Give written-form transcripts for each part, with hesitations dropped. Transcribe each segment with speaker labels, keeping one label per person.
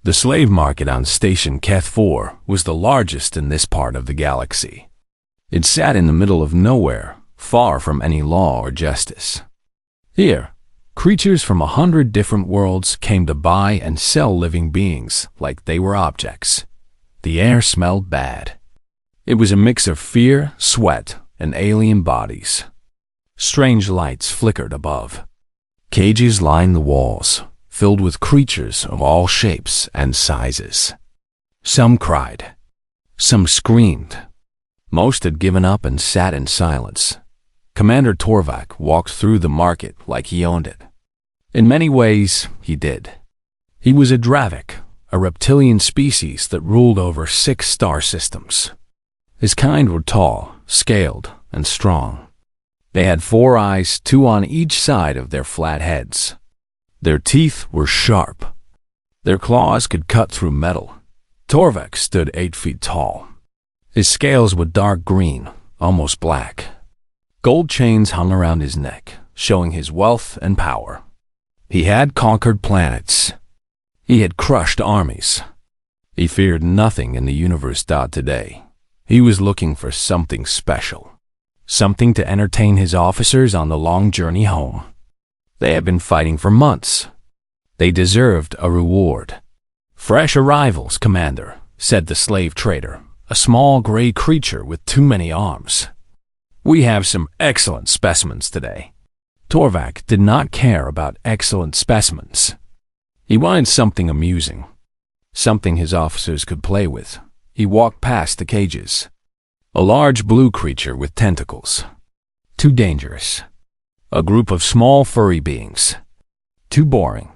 Speaker 1: The slave market on Station Keth-4 was the largest in this part of the galaxy. It sat in the middle of nowhere, far from any law or justice. Here, creatures from 100 different worlds came to buy and sell living beings like they were objects. The air smelled bad. It was a mix of fear, sweat, and alien bodies. Strange lights flickered above. Cages lined the walls, filled with creatures of all shapes and sizes. Some cried. Some screamed. Most had given up and sat in silence. Commander ThreatHFY walked through the market like he owned it. In many ways, he did. He was a Dravik, a reptilian species that ruled over 6 star systems. His kind were tall, scaled, and strong. They had 4 eyes, 2 on each side of their flat heads. Their teeth were sharp. Their claws could cut through metal. ThreatHFY stood 8 feet tall. His scales were dark green, almost black. Gold chains hung around his neck, showing his wealth and power. He had conquered planets. He had crushed armies. He feared nothing in the universe today. He was looking for something special. Something to entertain his officers on the long journey home. They had been fighting for months. They deserved a reward. "Fresh arrivals, Commander," said the slave trader, a small gray creature with too many arms. "We have some excellent specimens today." ThreatHFY did not care about excellent specimens. He wanted something amusing, something his officers could play with. He walked past the cages. A large blue creature with tentacles. Too dangerous. A group of small furry beings. Too boring.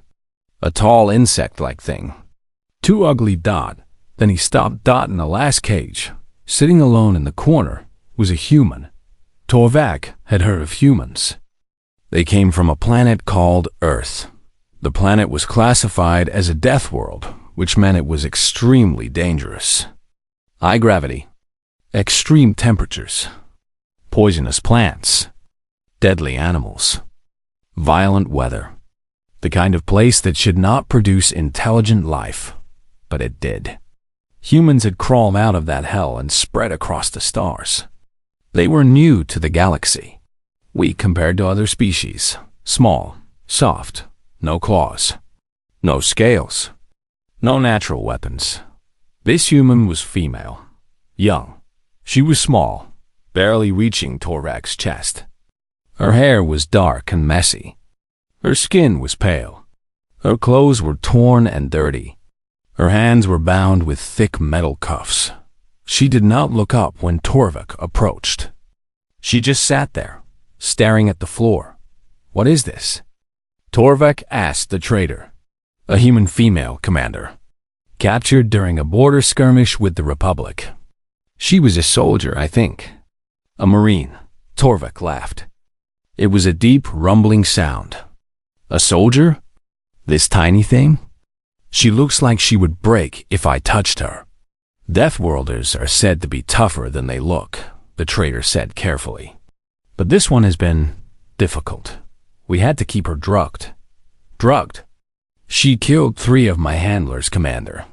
Speaker 1: A tall insect-like thing. Too ugly. Then he stopped in the last cage. Sitting alone in the corner was a human. ThreatHFY had heard of humans. They came from a planet called Earth. The planet was classified as a death world, which meant it was extremely dangerous. High gravity. Extreme temperatures. Poisonous plants. Deadly animals. Violent weather. The kind of place that should not produce intelligent life, but it did. Humans had crawled out of that hell and spread across the stars. They were new to the galaxy. Weak compared to other species. Small, soft, no claws, no scales, no natural weapons. This human was female, young. She was small, barely reaching ThreatHFY's chest. Her hair was dark and messy. Her skin was pale. Her clothes were torn and dirty. Her hands were bound with thick metal cuffs. She did not look up when ThreatHFY approached. She just sat there, staring at the floor. "What is this?" ThreatHFY asked the trader. "A human female, Commander. Captured during a border skirmish with the Republic. She was a soldier, I think." "A Marine," ThreatHFY laughed. It was a deep, rumbling sound. "A soldier? This tiny thing? She looks like she would break if I touched her." "Deathworlders are said to be tougher than they look," the trader said carefully. "But this one has been difficult. We had to keep her drugged." "Drugged?" "She killed 3 of my handlers, Commander.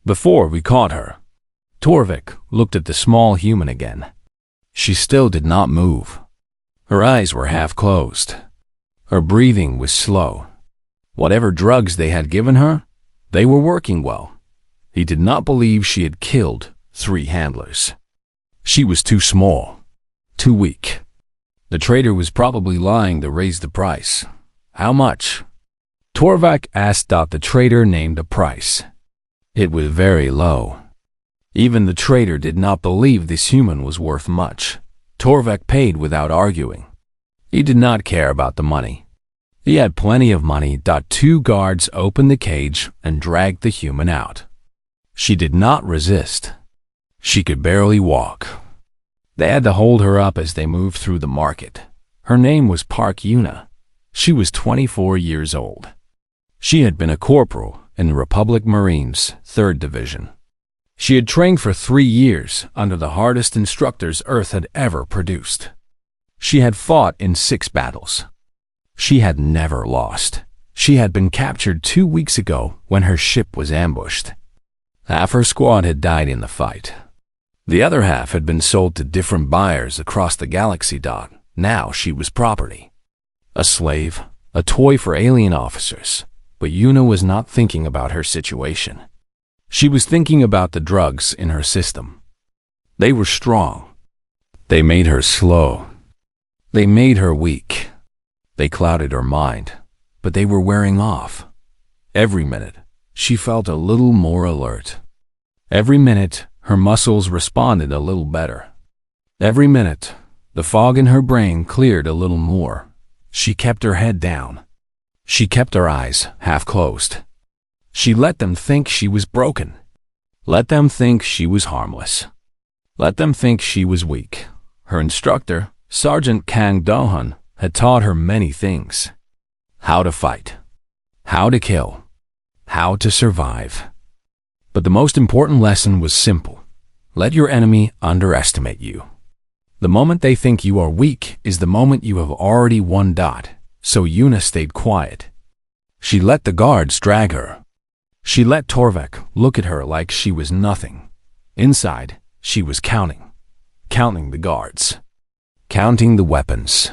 Speaker 1: Before we caught her." ThreatHFY looked at the small human again. She still did not move. Her eyes were half closed. Her breathing was slow. Whatever drugs they had given her, they were working well. He did not believe she had killed 3 handlers. She was too small, too weak. The trader was probably lying to raise the price. "How much?" ThreatHFY asked. The trader named a price. It was very low. Even the trader did not believe this human was worth much. ThreatHFY paid without arguing. He did not care about the money. He had plenty of money. 2 guards opened the cage and dragged the human out. She did not resist. She could barely walk. They had to hold her up as they moved through the market. Her name was Park Yuna. She was 24 years old. She had been a corporal in the Republic Marines, 3rd Division. She had trained for 3 years under the hardest instructors Earth had ever produced. She had fought in 6 battles. She had never lost. She had been captured 2 weeks ago when her ship was ambushed. Half her squad had died in the fight. The other half had been sold to different buyers across the galaxy. Now she was property. A slave, a toy for alien officers. But Yuna was not thinking about her situation. She was thinking about the drugs in her system. They were strong. They made her slow. They made her weak. They clouded her mind, but they were wearing off. Every minute, she felt a little more alert. Every minute, her muscles responded a little better. Every minute, the fog in her brain cleared a little more. She kept her head down. She kept her eyes half closed. She let them think she was broken. Let them think she was harmless. Let them think she was weak. Her instructor, Sergeant Kang Do-hun, had taught her many things. How to fight. How to kill. How to survive. But the most important lesson was simple. Let your enemy underestimate you. The moment they think you are weak is the moment you have already won. So Yuna stayed quiet. She let the guards drag her. She let ThreatHFY look at her like she was nothing. Inside, she was counting. Counting the guards. Counting the weapons.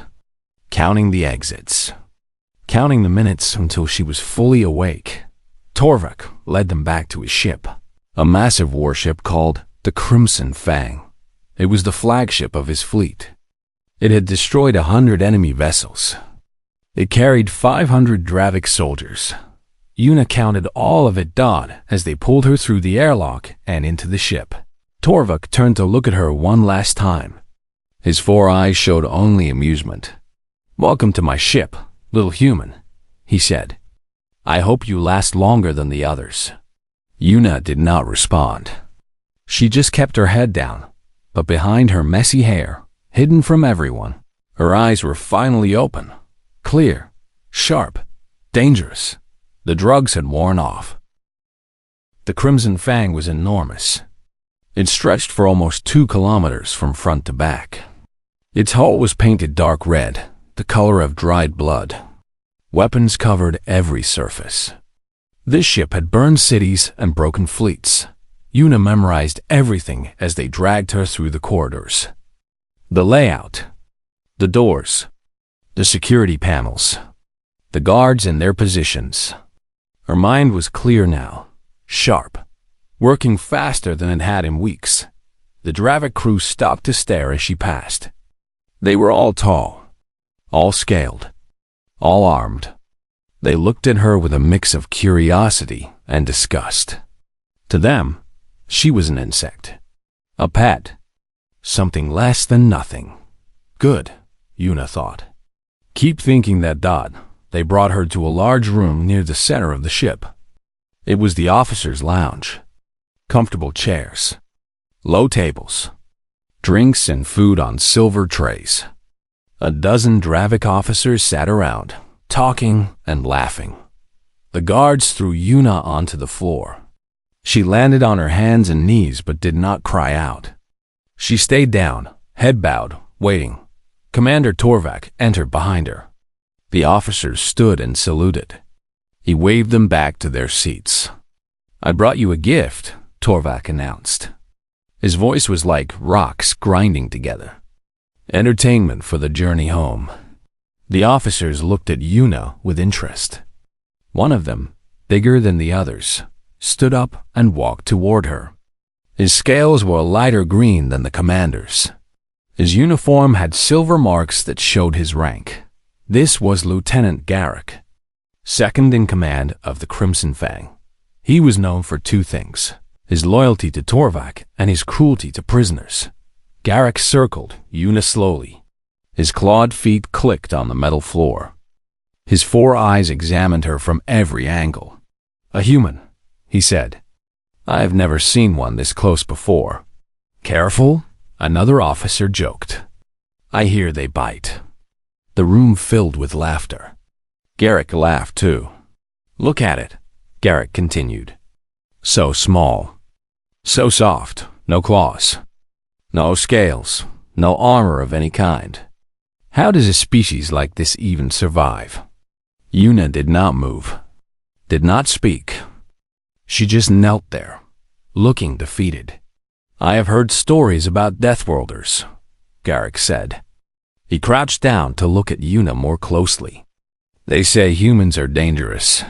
Speaker 1: Counting the exits. Counting the minutes until she was fully awake. ThreatHFY led them back to his ship. A massive warship called the Crimson Fang. It was the flagship of his fleet. It had destroyed 100 enemy vessels. It carried 500 Dravik soldiers. Yuna counted all of it as they pulled her through the airlock and into the ship. ThreatHFY turned to look at her one last time. His 4 eyes showed only amusement. "Welcome to my ship, little human," he said. "I hope you last longer than the others." Yuna did not respond. She just kept her head down, but behind her messy hair, hidden from everyone, her eyes were finally open. Clear, sharp, dangerous. The drugs had worn off. The Crimson Fang was enormous. It stretched for almost 2 kilometers from front to back. Its hull was painted dark red, the color of dried blood. Weapons covered every surface. This ship had burned cities and broken fleets. Yuna memorized everything as they dragged her through the corridors. The layout, the doors, the security panels, the guards in their positions. Her mind was clear now, sharp, working faster than it had in weeks. The Dravik crew stopped to stare as she passed. They were all tall, all scaled, all armed. They looked at her with a mix of curiosity and disgust. To them, she was an insect, a pet, something less than nothing. Good, Yuna thought. Keep thinking that. They brought her to a large room near the center of the ship. It was the officers' lounge. Comfortable chairs, low tables, drinks and food on silver trays. A dozen Dravik officers sat around, talking and laughing. The guards threw Yuna onto the floor. She landed on her hands and knees but did not cry out. She stayed down, head bowed, waiting. Commander ThreatHFY entered behind her. The officers stood and saluted. He waved them back to their seats. "I brought you a gift," ThreatHFY announced. His voice was like rocks grinding together. "Entertainment for the journey home." The officers looked at Yuna with interest. One of them, bigger than the others, stood up and walked toward her. His scales were a lighter green than the commander's. His uniform had silver marks that showed his rank. This was Lieutenant Garrick, second in command of the Crimson Fang. He was known for 2 things, his loyalty to ThreatHFY and his cruelty to prisoners. Garrick circled Yuna slowly. His clawed feet clicked on the metal floor. His 4 eyes examined her from every angle. "A human," he said. "I have never seen one this close before." "Careful," another officer joked. "I hear they bite." The room filled with laughter. Garrick laughed too. "Look at it," Garrick continued. "So small. So soft, no claws. No scales, no armor of any kind. How does a species like this even survive?" Yuna did not move, did not speak. She just knelt there, looking defeated. "I have heard stories about Deathworlders," Garrick said. He crouched down to look at Yuna more closely. "They say humans are dangerous,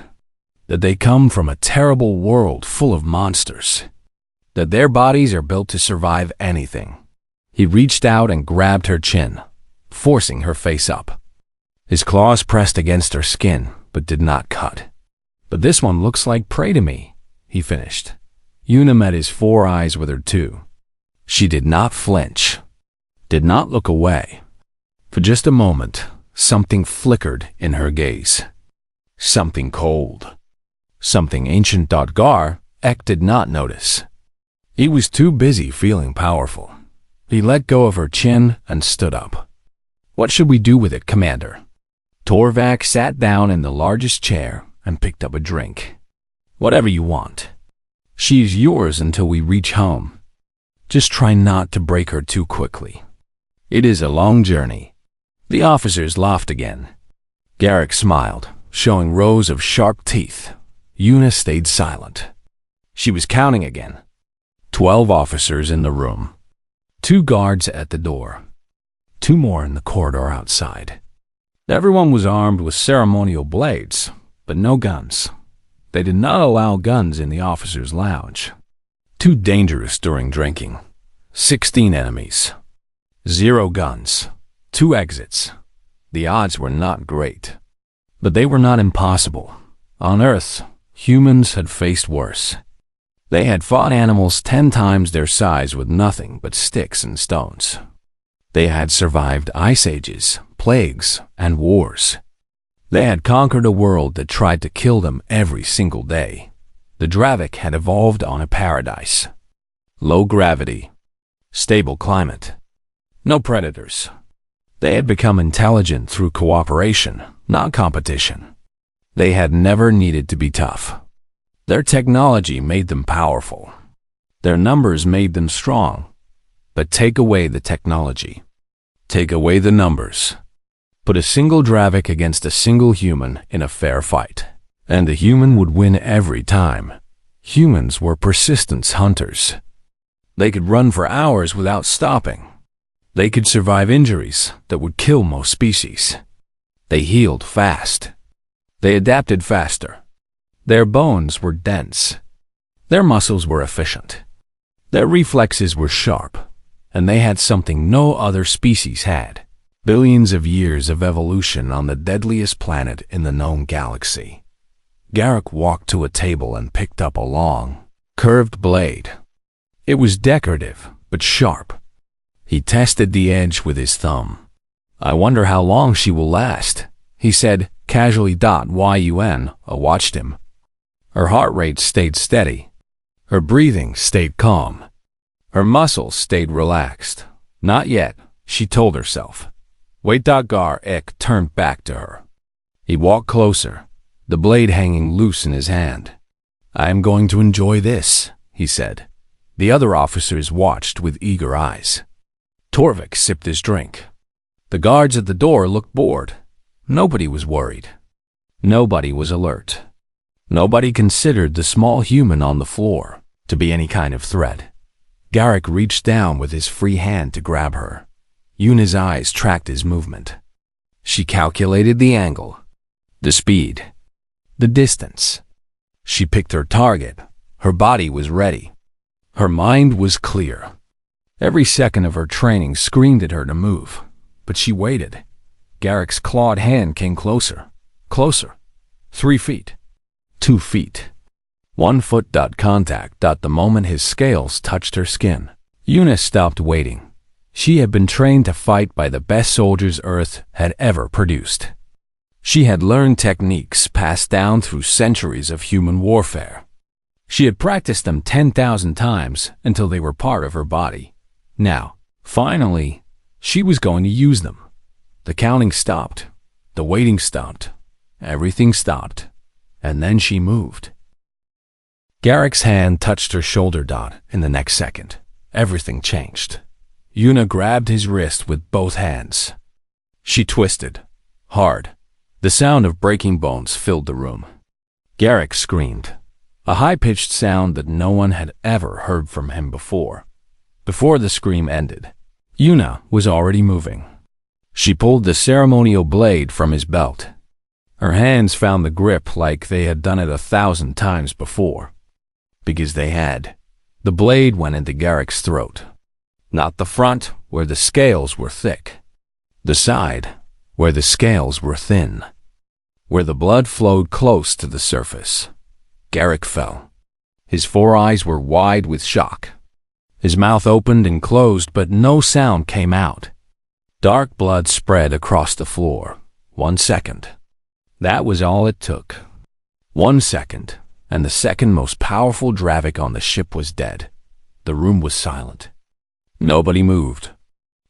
Speaker 1: that they come from a terrible world full of monsters, that their bodies are built to survive anything." He reached out and grabbed her chin, forcing her face up. His claws pressed against her skin, but did not cut. "But this one looks like prey to me," he finished. Yuna met his 4 eyes with her too. She did not flinch, did not look away. For just a moment, something flickered in her gaze. Something cold. Something ancient. Garrick did not notice. He was too busy feeling powerful. He let go of her chin and stood up. "What should we do with it, Commander?" ThreatHFY sat down in the largest chair and picked up a drink. "Whatever you want. She is yours until we reach home. Just try not to break her too quickly. It is a long journey." The officers laughed again. Garrick smiled, showing rows of sharp teeth. Yuna stayed silent. She was counting again. 12 officers in the room. 2 guards at the door. 2 more in the corridor outside. Everyone was armed with ceremonial blades, but no guns. They did not allow guns in the officers' lounge. Too dangerous during drinking. 16 enemies. 0 guns. 2 exits. The odds were not great. But they were not impossible. On Earth, humans had faced worse. They had fought animals 10 times their size with nothing but sticks and stones. They had survived ice ages, plagues, and wars. They had conquered a world that tried to kill them every single day. The ThreatHFY had evolved on a paradise. Low gravity. Stable climate. No predators. They had become intelligent through cooperation, not competition. They had never needed to be tough. Their technology made them powerful. Their numbers made them strong. But take away the technology. Take away the numbers. Put a single ThreatHFY against a single human in a fair fight, and the human would win every time. Humans were persistence hunters. They could run for hours without stopping. They could survive injuries that would kill most species. They healed fast. They adapted faster. Their bones were dense. Their muscles were efficient. Their reflexes were sharp, and they had something no other species had. Billions of years of evolution on the deadliest planet in the known galaxy. Garrick walked to a table and picked up a long, curved blade. It was decorative, but sharp. He tested the edge with his thumb. "I wonder how long she will last," he said casually. Yuna watched him. Her heart rate stayed steady. Her breathing stayed calm. Her muscles stayed relaxed. "Not yet," she told herself. "Wait." Garrick turned back to her. He walked closer, the blade hanging loose in his hand. "I am going to enjoy this," he said. The other officers watched with eager eyes. ThreatHFY sipped his drink. The guards at the door looked bored. Nobody was worried. Nobody was alert. Nobody considered the small human on the floor to be any kind of threat. Garrick reached down with his free hand to grab her. Yuna's eyes tracked his movement. She calculated the angle, the speed, the distance. She picked her target. Her body was ready. Her mind was clear. Every second of her training screamed at her to move, but she waited. Garrick's clawed hand came closer, closer. 3 feet. 2 feet. 1 foot. Contact. The moment his scales touched her skin, Yuna stopped waiting. She had been trained to fight by the best soldiers Earth had ever produced. She had learned techniques passed down through centuries of human warfare. She had practiced them 10,000 times until they were part of her body. Now, finally, she was going to use them. The counting stopped. The waiting stopped. Everything stopped. And then she moved. Garrick's hand touched her shoulder. In the next second, everything changed. Yuna grabbed his wrist with both hands. She twisted, hard, The sound of breaking bones filled the room. Garrick screamed, a high-pitched sound that no one had ever heard from him before. Before the scream ended, Una was already moving. She pulled the ceremonial blade from his belt. Her hands found the grip like they had done it 1,000 times before. Because they had. The blade went into Garrick's throat. Not the front, where the scales were thick. The side, where the scales were thin. Where the blood flowed close to the surface. Garrick fell. His 4 eyes were wide with shock. His mouth opened and closed, but no sound came out. Dark blood spread across the floor. 1 second. That was all it took. 1 second, and the second most powerful Dravik on the ship was dead. The room was silent. Nobody moved.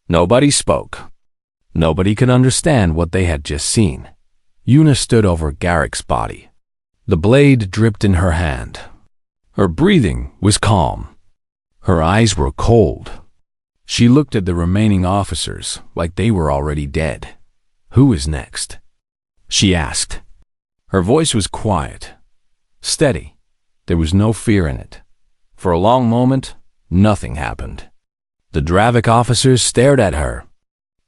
Speaker 1: Nobody spoke. Nobody could understand what they had just seen. Una stood over Garrick's body. The blade dripped in her hand. Her breathing was calm. Her eyes were cold. She looked at the remaining officers like they were already dead. Who is next? She asked. Her voice was quiet, steady. There was no fear in it. For a long moment, nothing happened. The Dravik officers stared at her.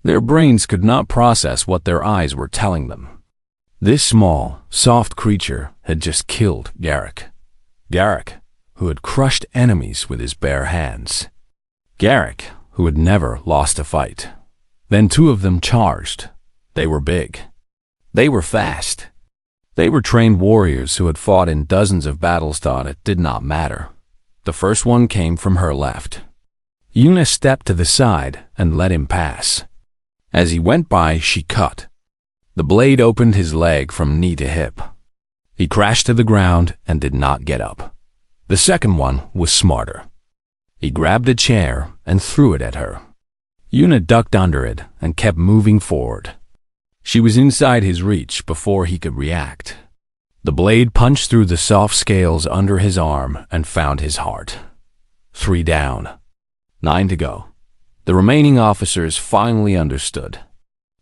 Speaker 1: Their brains could not process what their eyes were telling them. This small, soft creature had just killed Garrick. Garrick, who had crushed enemies with his bare hands. Garrick, who had never lost a fight. Then 2 of them charged. They were big. They were fast. They were trained warriors who had fought in dozens of battles. Thought it did not matter. The first one came from her left. Una stepped to the side and let him pass. As he went by, she cut. The blade opened his leg from knee to hip. He crashed to the ground and did not get up. The second one was smarter. He grabbed a chair and threw it at her. Una ducked under it and kept moving forward. She was inside his reach before he could react. The blade punched through the soft scales under his arm and found his heart. 3 down. 9 to go. The remaining officers finally understood.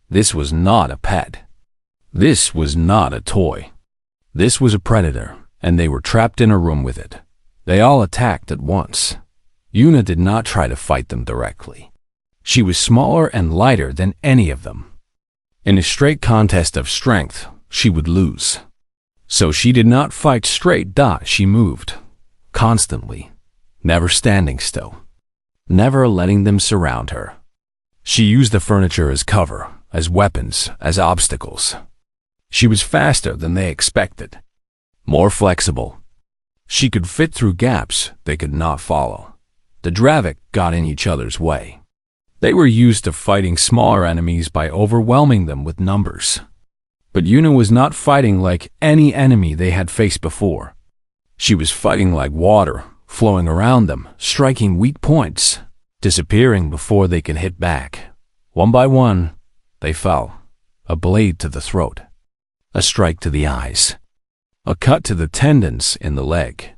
Speaker 1: This was not a pet. This was not a toy. This was a predator, and they were trapped in a room with it. They all attacked at once. Una did not try to fight them directly. She was smaller and lighter than any of them. In a straight contest of strength, she would lose. So she did not fight straight. She moved, constantly, never standing still, never letting them surround her. She used the furniture as cover, as weapons, as obstacles. She was faster than they expected, more flexible. She could fit through gaps they could not follow. The Dravik got in each other's way. They were used to fighting smaller enemies by overwhelming them with numbers. But Una was not fighting like any enemy they had faced before. She was fighting like water, flowing around them, striking weak points, disappearing before they could hit back. One by one, they fell. A blade to the throat, a strike to the eyes, a cut to the tendons in the leg.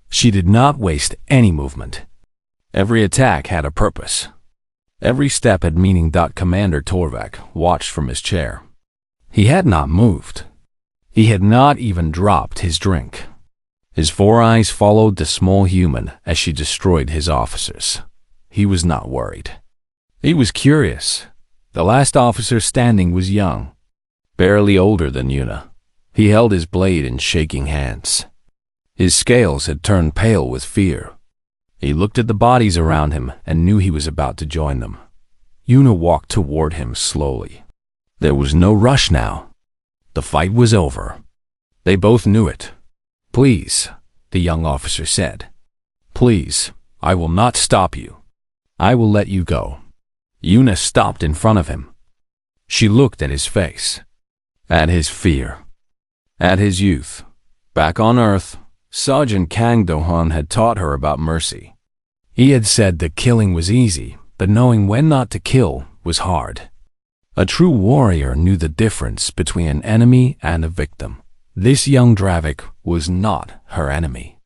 Speaker 1: She did not waste any movement. Every attack had a purpose. Every step had meaning. Commander Torvak watched from his chair. He had not moved. He had not even dropped his drink. His 4 eyes followed the small human as she destroyed his officers. He was not worried. He was curious. The last officer standing was young, barely older than Una. He held his blade in shaking hands. His scales had turned pale with fear. He looked at the bodies around him and knew he was about to join them. Una walked toward him slowly. There was no rush now. The fight was over. They both knew it. "Please," the young officer said. "Please, I will not stop you. I will let you go." Una stopped in front of him. She looked at his face, at his fear, at his youth. Back on Earth, Sergeant Kang Do-han had taught her about mercy. He had said that killing was easy, but knowing when not to kill was hard. A true warrior knew the difference between an enemy and a victim. This young Dravik was not her enemy.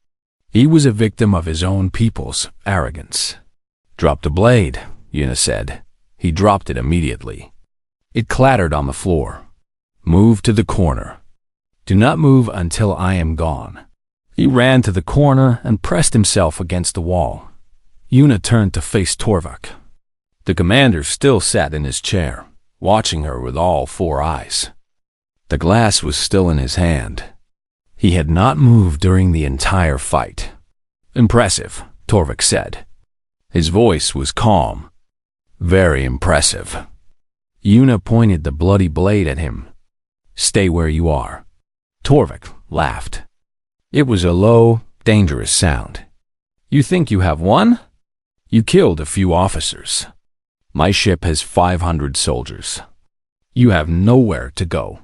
Speaker 1: He was a victim of his own people's arrogance. "Drop the blade," Una said. He dropped it immediately. It clattered on the floor. Move to the corner. Do not move until I am gone. He ran to the corner and pressed himself against the wall. Una turned to face Torvik. The commander still sat in his chair, watching her with all four eyes. The glass was still in his hand. He had not moved during the entire fight. Impressive, Torvik said. His voice was calm. Very impressive. Una pointed the bloody blade at him. Stay where you are. Torvik laughed. It was a low, dangerous sound. You think you have won? You killed a few officers. My ship has 500 soldiers. You have nowhere to go.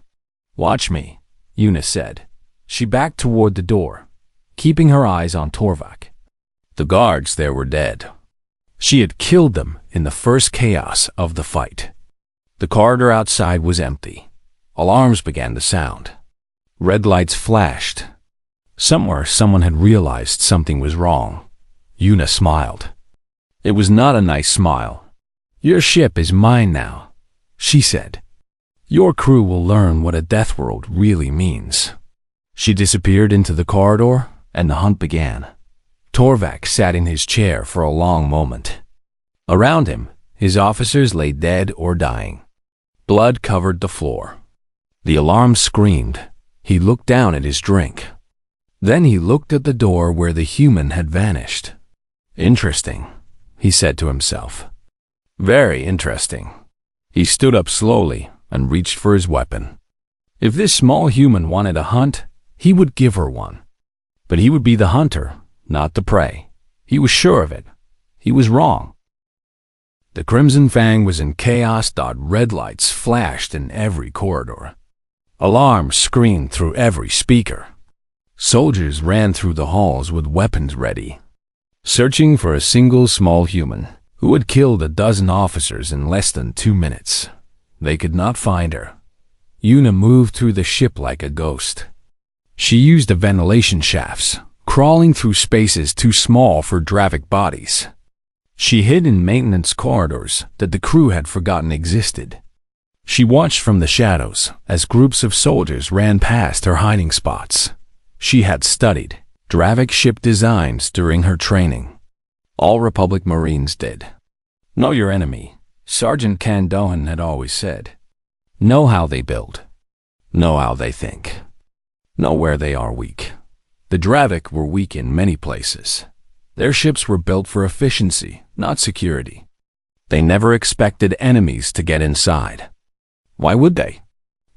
Speaker 1: Watch me, Una said. She backed toward the door, keeping her eyes on Torvik. The guards there were dead. She had killed them in the first chaos of the fight. The corridor outside was empty. Alarms began to sound. Red lights flashed. Somewhere someone had realized something was wrong. Una smiled. It was not a nice smile. Your ship is mine now, she said. Your crew will learn what a death world really means. She disappeared into the corridor, and the hunt began. Torvik sat in his chair for a long moment. Around him, his officers lay dead or dying. Blood covered the floor. The alarm screamed. He looked down at his drink. Then he looked at the door where the human had vanished. Interesting, he said to himself. Very interesting. He stood up slowly and reached for his weapon. If this small human wanted a hunt, he would give her one. But he would be the hunter, not the prey. He was sure of it. He was wrong. The Crimson Fang was in chaos. Red lights flashed in every corridor. Alarms screamed through every speaker. Soldiers ran through the halls with weapons ready, searching for a single small human who had killed a dozen officers in less than 2 minutes. They could not find her. Una moved through the ship like a ghost. She used the ventilation shafts, crawling through spaces too small for Dravik bodies. She hid in maintenance corridors that the crew had forgotten existed. She watched from the shadows as groups of soldiers ran past her hiding spots. She had studied Dravik ship designs during her training. All Republic Marines did. Know your enemy, Sergeant Kandohan had always said. Know how they build. Know how they think. Know where they are weak. The Dravik were weak in many places. Their ships were built for efficiency, not security. They never expected enemies to get inside. Why would they?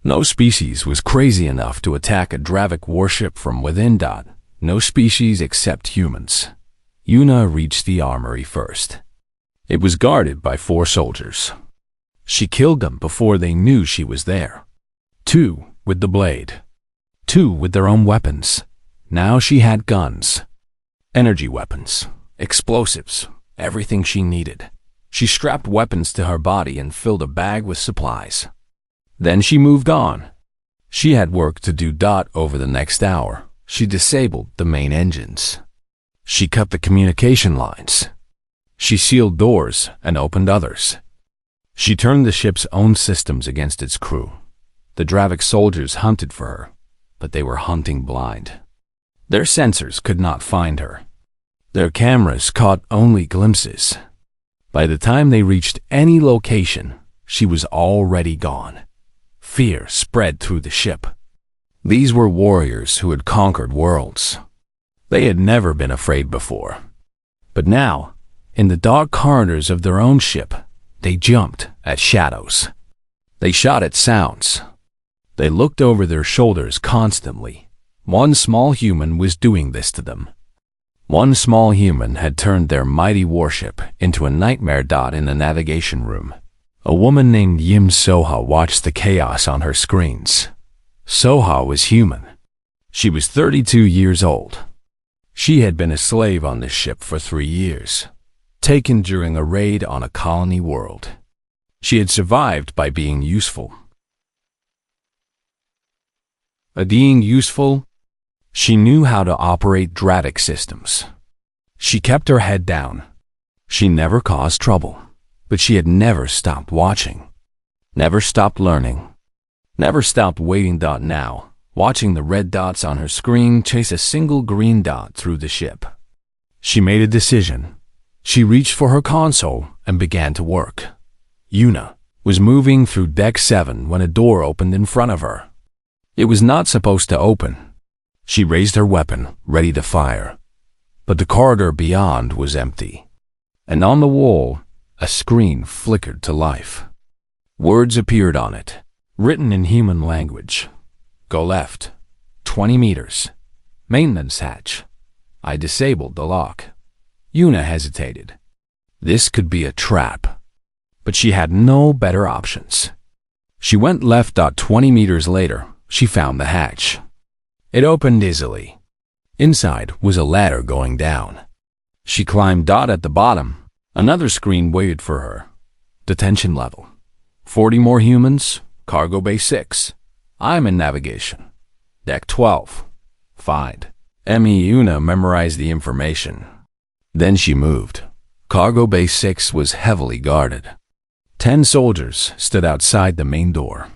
Speaker 1: No species was crazy enough to attack a Dravik warship from within. No species except humans. Una reached the armory first. It was guarded by 4 soldiers. She killed them before they knew she was there. 2 with the blade. 2 with their own weapons. Now she had guns. Energy weapons, explosives, everything she needed. She strapped weapons to her body and filled a bag with supplies. Then she moved on. She had work to do. Over the next hour, she disabled the main engines. She cut the communication lines. She sealed doors and opened others. She turned the ship's own systems against its crew. The Dravik soldiers hunted for her, but they were hunting blind. Their sensors could not find her. Their cameras caught only glimpses. By the time they reached any location, she was already gone. Fear spread through the ship. These were warriors who had conquered worlds. They had never been afraid before. But now, in the dark corridors of their own ship, they jumped at shadows. They shot at sounds. They looked over their shoulders constantly. One small human was doing this to them. One small human had turned their mighty warship into a nightmare. In the navigation room, a woman named Yim Soha watched the chaos on her screens. Soha was human. She was 32 years old. She had been a slave on this ship for 3 years, taken during a raid on a colony world. She had survived by being useful. Being useful, she knew how to operate Dravik systems. She kept her head down. She never caused trouble, but she had never stopped watching, never stopped learning. never stopped waiting. Now, watching the red dots on her screen chase a single green dot through the ship. She made a decision. She reached for her console and began to work. Yuna was moving through Deck 7 when a door opened in front of her. It was not supposed to open. She raised her weapon, ready to fire. But the corridor beyond was empty. And on the wall, a screen flickered to life. Words appeared on it, written in human language. Go left, 20 meters. Maintenance hatch. I disabled the lock. Yuna hesitated. This could be a trap. But she had no better options. She went left. 20 meters later, she found the hatch. It opened easily. Inside was a ladder going down. She climbed. At the bottom, another screen waited for her. Detention level. 40 more humans, cargo bay 6. I'm in navigation. Deck 12. Find. Yuna memorized the information. Then she moved. Cargo bay 6 was heavily guarded. 10 soldiers stood outside the main door.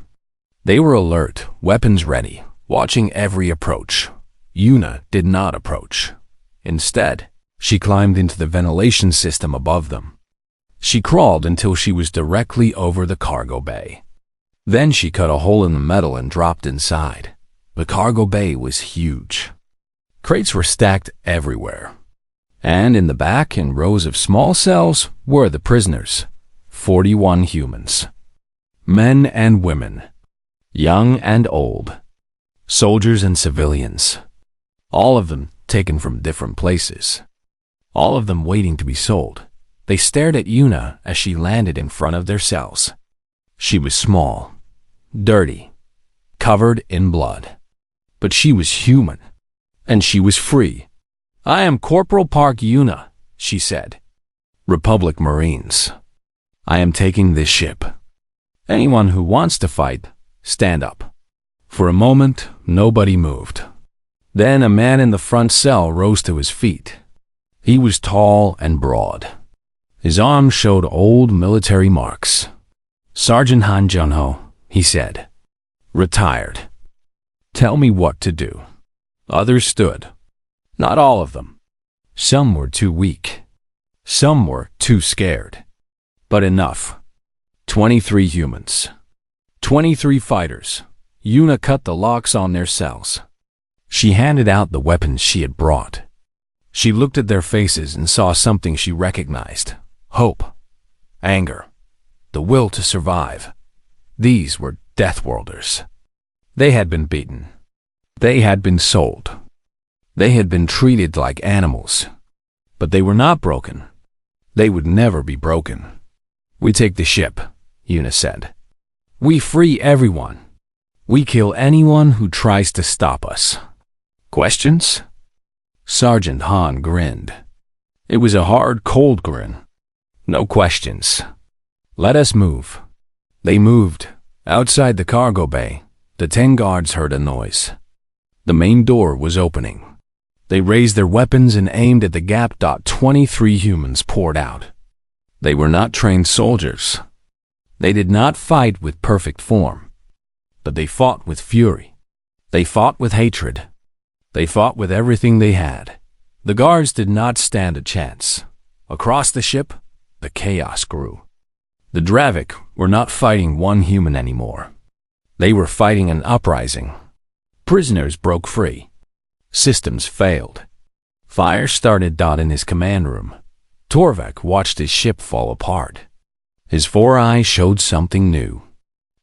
Speaker 1: They were alert, weapons ready, watching every approach. Yuna did not approach. Instead, she climbed into the ventilation system above them. She crawled until she was directly over the cargo bay. Then she cut a hole in the metal and dropped inside. The cargo bay was huge. Crates were stacked everywhere. And in the back, in rows of small cells, were the prisoners. 41 humans. Men and women. Young and old. Soldiers and civilians. All of them taken from different places. All of them waiting to be sold. They stared at Yuna as she landed in front of their cells. She was small, dirty, covered in blood. But she was human, and she was free. I am Corporal Park Yuna, she said. Republic Marines. I am taking this ship. Anyone who wants to fight, stand up. For a moment, nobody moved. Then a man in the front cell rose to his feet. He was tall and broad. His arms showed old military marks. Sergeant Han Junho, he said. Retired. Tell me what to do. Others stood. Not all of them. Some were too weak. Some were too scared. But enough. 23 humans. 23 fighters. Yuna cut the locks on their cells. She handed out the weapons she had brought. She looked at their faces and saw something she recognized. Hope. Anger. The will to survive. These were Deathworlders. They had been beaten. They had been sold. They had been treated like animals. But they were not broken. They would never be broken. We take the ship, Yuna said. We free everyone. We kill anyone who tries to stop us. Questions? Sergeant Han grinned. It was a hard, cold grin. No questions. Let us move. They moved. Outside the cargo bay, the 10 guards heard a noise. The main door was opening. They raised their weapons and aimed at the gap. 23 humans poured out. They were not trained soldiers. They did not fight with perfect form. But they fought with fury. They fought with hatred. They fought with everything they had. The guards did not stand a chance. Across the ship, the chaos grew. The Dravik were not fighting one human anymore. They were fighting an uprising. Prisoners broke free. Systems failed. Fire started. In his command room. Torvak watched his ship fall apart. His 4 eyes showed something new.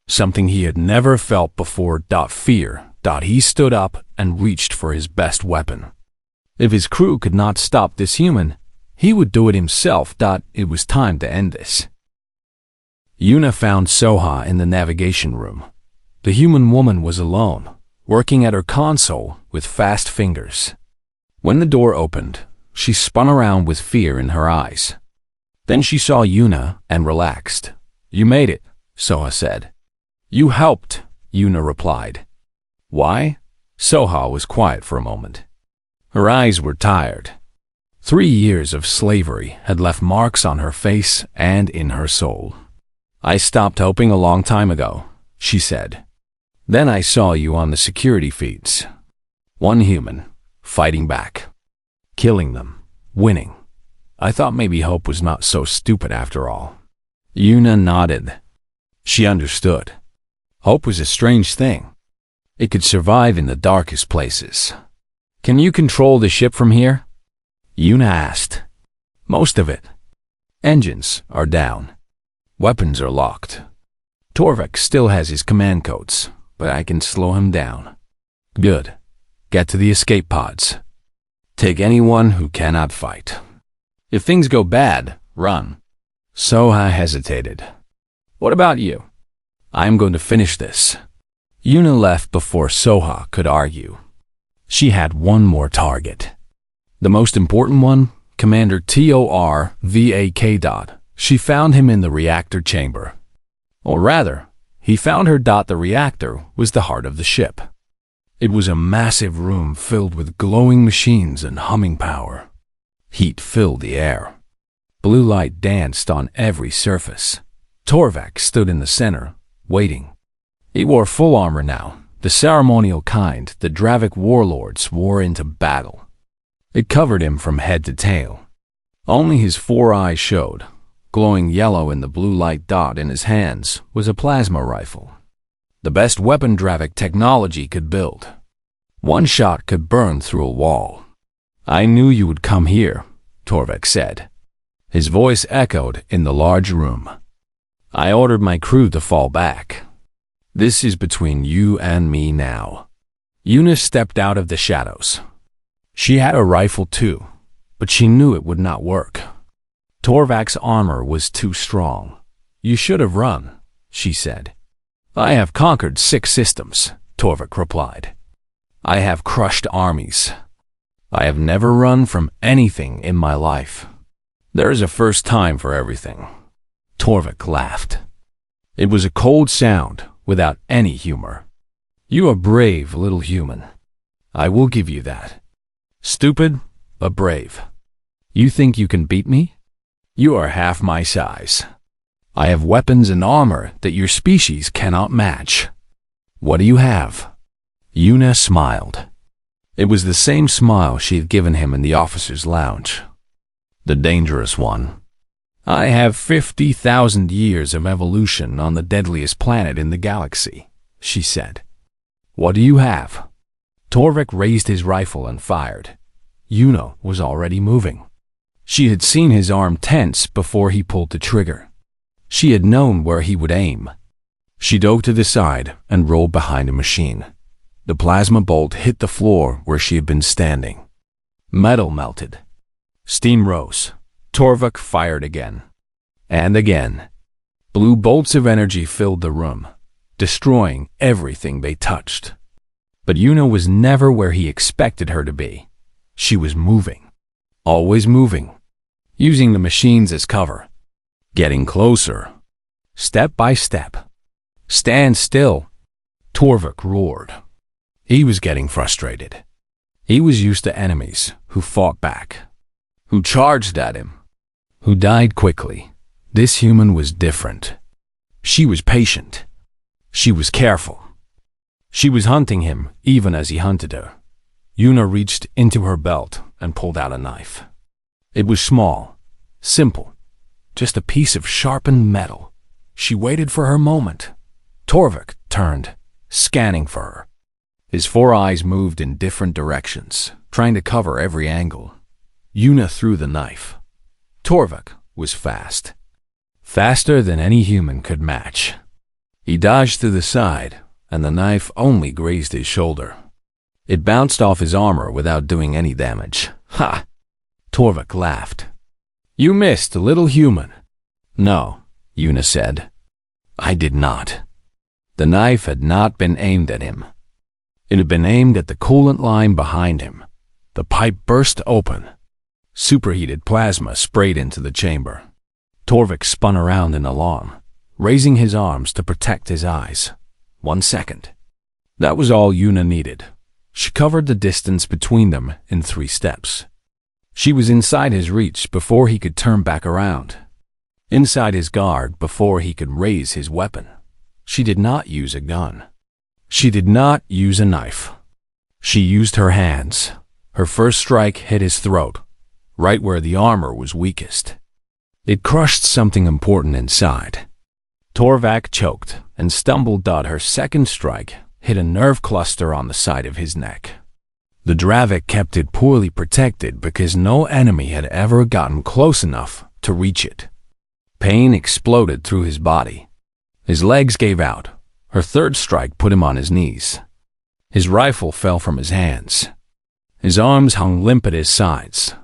Speaker 1: Something he had never felt before. Fear. He stood up and reached for his best weapon. If his crew could not stop this human, he would do it himself. It was time to end this. Yuna found Soha in the navigation room. The human woman was alone, working at her console with fast fingers. When the door opened, she spun around with fear in her eyes. Then she saw Yuna and relaxed. You made it, Soha said. You helped, Yuna replied. Why? Soha was quiet for a moment. Her eyes were tired. 3 years of slavery had left marks on her face and in her soul. I stopped hoping a long time ago, she said. Then I saw you on the security feeds. One human, fighting back. Killing them, winning. I thought maybe Hope was not so stupid after all. Yuna nodded. She understood. Hope was a strange thing. It could survive in the darkest places. Can you control the ship from here? Yuna asked. Most of it. Engines are down. Weapons are locked. Torvik still has his command codes, but I can slow him down. Good. Get to the escape pods. Take anyone who cannot fight. If things go bad, run. Soha hesitated. What about you? I'm going to finish this. Yuna left before Soha could argue. She had one more target. The most important one, Commander TORVAK. She found him in the reactor chamber. Or rather, he found her. The reactor was the heart of the ship. It was a massive room filled with glowing machines and humming power. Heat filled the air. Blue light danced on every surface. Torvik stood in the center, waiting. He wore full armor now, the ceremonial kind the Dravik warlords wore into battle. It covered him from head to tail. Only his 4 eyes showed. Glowing yellow in the blue light dot in his hands was a plasma rifle. The best weapon Dravik technology could build. One shot could burn through a wall. I knew you would come here, Torvik said. His voice echoed in the large room. I ordered my crew to fall back. This is between you and me now. Yuna stepped out of the shadows. She had a rifle too, but she knew it would not work. Torvik's armor was too strong. You should have run, she said. I have conquered 6 systems, Torvik replied. I have crushed armies. I have never run from anything in my life. There is a first time for everything. Torvik laughed. It was a cold sound without any humor. You are brave, little human. I will give you that. Stupid, but brave. You think you can beat me? You are half my size. I have weapons and armor that your species cannot match. What do you have? Yuna smiled. It was the same smile she had given him in the officer's lounge. The dangerous one. I have 50,000 years of evolution on the deadliest planet in the galaxy, she said. What do you have? Torvik raised his rifle and fired. Yuna was already moving. She had seen his arm tense before he pulled the trigger. She had known where he would aim. She dove to the side and rolled behind a machine. The plasma bolt hit the floor where she had been standing. Metal melted. Steam rose. Torvik fired again. And again. Blue bolts of energy filled the room, destroying everything they touched. But Yuna was never where he expected her to be. She was moving. Always moving. Using the machines as cover. Getting closer. Step by step. Stand still. Torvik roared. He was getting frustrated. He was used to enemies who fought back, who charged at him, who died quickly. This human was different. She was patient. She was careful. She was hunting him even as he hunted her. Yuna reached into her belt and pulled out a knife. It was small, simple, just a piece of sharpened metal. She waited for her moment. Torvik turned, scanning for her. His 4 eyes moved in different directions, trying to cover every angle. Yuna threw the knife. Torvik was fast. Faster than any human could match. He dodged to the side, and the knife only grazed his shoulder. It bounced off his armor without doing any damage. Ha! Torvik laughed. You missed, little human. No, Yuna said. I did not. The knife had not been aimed at him. It had been aimed at the coolant line behind him. The pipe burst open. Superheated plasma sprayed into the chamber. Torvik spun around in alarm, raising his arms to protect his eyes. 1 second. That was all Yuna needed. She covered the distance between them in 3 steps. She was inside his reach before he could turn back around. Inside his guard before he could raise his weapon. She did not use a gun. She did not use a knife. She used her hands. Her first strike hit his throat, right where the armor was weakest. It crushed something important inside. Torvak choked and stumbled. Her second strike hit a nerve cluster on the side of his neck. The Dravik kept it poorly protected because no enemy had ever gotten close enough to reach it. Pain exploded through his body. His legs gave out. Her third strike put him on his knees. His rifle fell from his hands. His arms hung limp at his sides.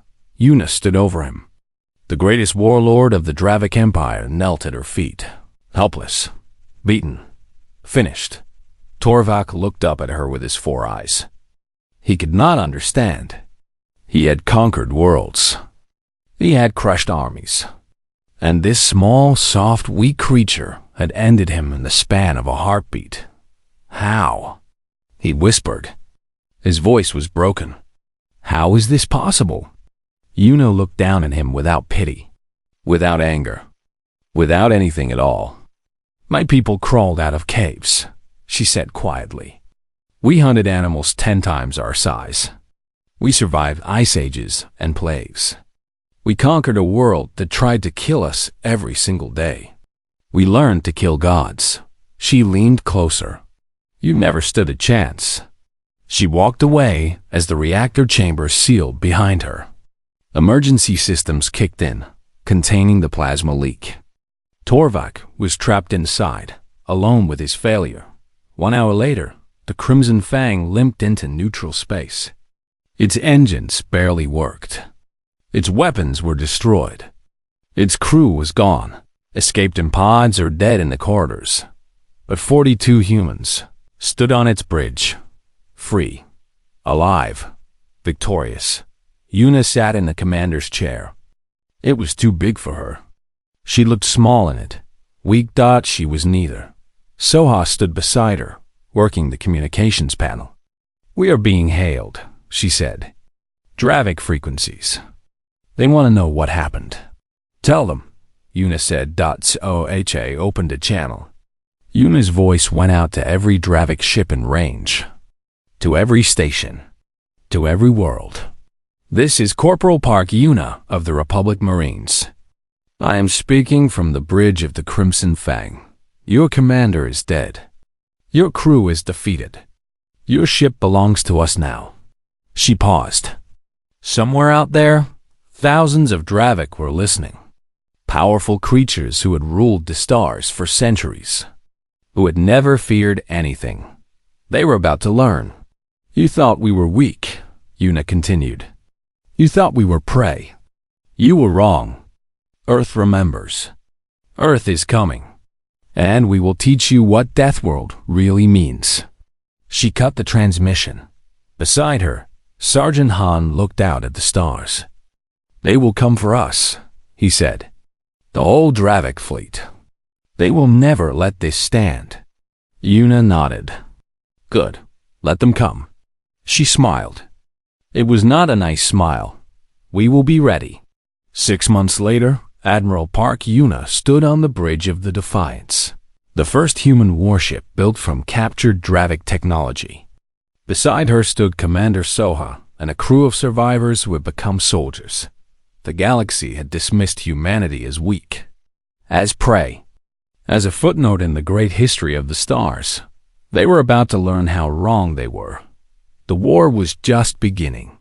Speaker 1: Una stood over him. The greatest warlord of the Dravik Empire knelt at her feet, helpless, beaten, finished. Torvak looked up at her with his 4 eyes. He could not understand. He had conquered worlds. He had crushed armies. And this small, soft, weak creature had ended him in the span of a heartbeat. How? He whispered. His voice was broken. How is this possible? Una looked down at him without pity, without anger, without anything at all. My people crawled out of caves, she said quietly. We hunted animals 10 times our size. We survived ice ages and plagues. We conquered a world that tried to kill us every single day. We learned to kill gods. She leaned closer. You never stood a chance. She walked away as the reactor chamber sealed behind her. Emergency systems kicked in, containing the plasma leak. Torvak was trapped inside, alone with his failure. 1 hour later, the Crimson Fang limped into neutral space. Its engines barely worked. Its weapons were destroyed. Its crew was gone, escaped in pods or dead in the corridors. But 42 humans stood on its bridge, free, alive, victorious. Una sat in the commander's chair. It was too big for her. She looked small in it. Weak. She was neither. Soha stood beside her, working the communications panel. We are being hailed, she said. Dravik frequencies. They want to know what happened. Tell them, Una said. Soha opened a channel. Una's voice went out to every Dravik ship in range, to every station, to every world. This is Corporal Park Una of the Republic Marines. I am speaking from the bridge of the Crimson Fang. Your commander is dead. Your crew is defeated. Your ship belongs to us now. She paused. Somewhere out there, thousands of Dravik were listening. Powerful creatures who had ruled the stars for centuries, who had never feared anything. They were about to learn. You thought we were weak, Una continued. You thought we were prey. You were wrong. Earth remembers. Earth is coming. And we will teach you what Deathworld really means. She cut the transmission. Beside her, Sergeant Han looked out at the stars. They will come for us, he said. The whole Dravik fleet. They will never let this stand. Una nodded. Good. Let them come. She smiled. It was not a nice smile. We will be ready. 6 months later, Admiral Park Una stood on the bridge of the Defiance, the first human warship built from captured Dravik technology. Beside her stood Commander Soha and a crew of survivors who had become soldiers. The galaxy had dismissed humanity as weak, as prey, as a footnote in the great history of the stars. They were about to learn how wrong they were. The war was just beginning.